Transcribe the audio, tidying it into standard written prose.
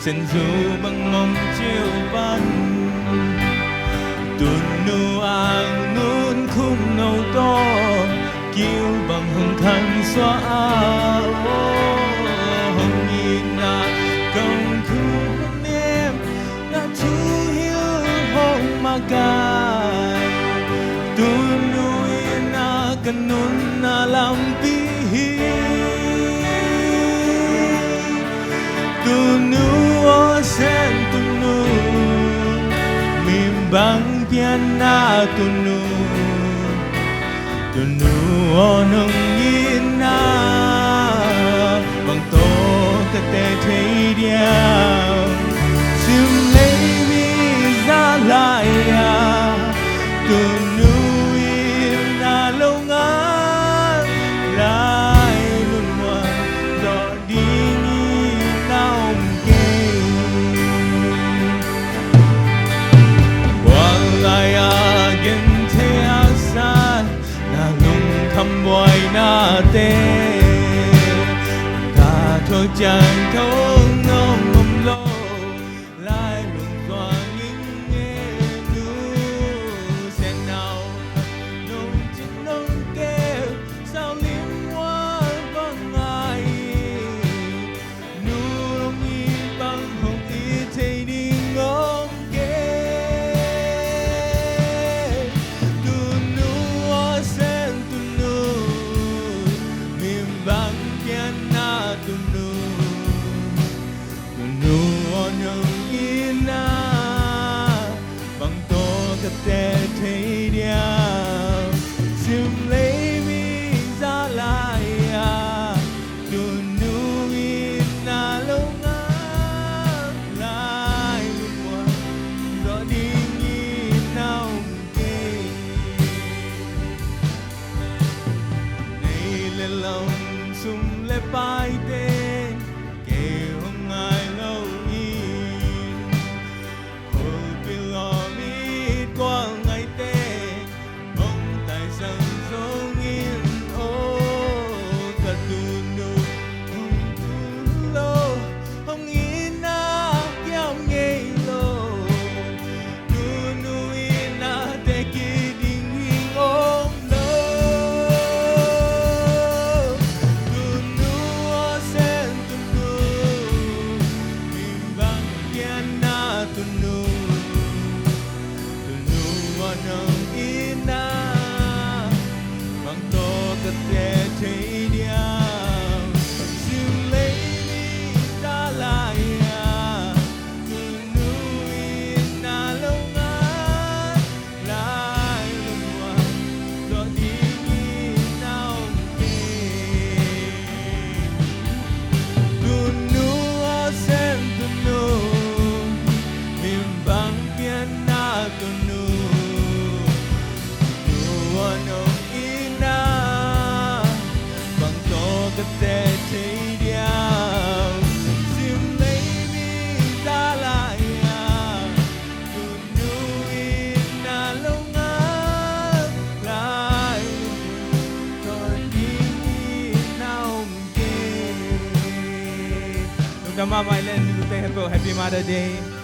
sen dù bằng mong chiều ban tuần nu ang nun khung nâu to kêu bằng hồng khăn xóa áo hồng nhìn na công khung em na chú hiếu hồng mà gai tuần nu na cần nun na làm pi tunuo sen tunu mimbang piana tunuo nung ina bang to kate thei diao sim lei mi za lai ya tunu ina longa lai lun wa do ding boy na te ta thôi chẳng không ngom mầm lo lai lùng doan những nghe nu sen nào nông chín nông kêu sao liếm hoa bằng ai nu nông y bằng hồng y thấy đi ngon te thấy điao sim lấy mi ra lại à tuần nu in na lâu ngã lại một đó đi nhìn nào kê này lên lòng sum lê pai tên kêu không ai lâu in hồi bên lo qua ngày tết mong tại sân sông yên ô cả tunu lô không yên na kéo nghe lô tunu yên na để kia đình hình ôm lô tunu sen tunu mình bằng kian na tunu nong ina bang to kate thấy điao sim lấy mi ta lại à tunu ina lâu ngã lại lùng hoa do đi nhìn nào kê tunu sen tunu miền bang piana tunu nong ina bang to kate thấy điao sim lấy mi ra lại à tunu ina lâu ngã lại thôi đi nào kê. Nung kama mai lên happy Mother's Day.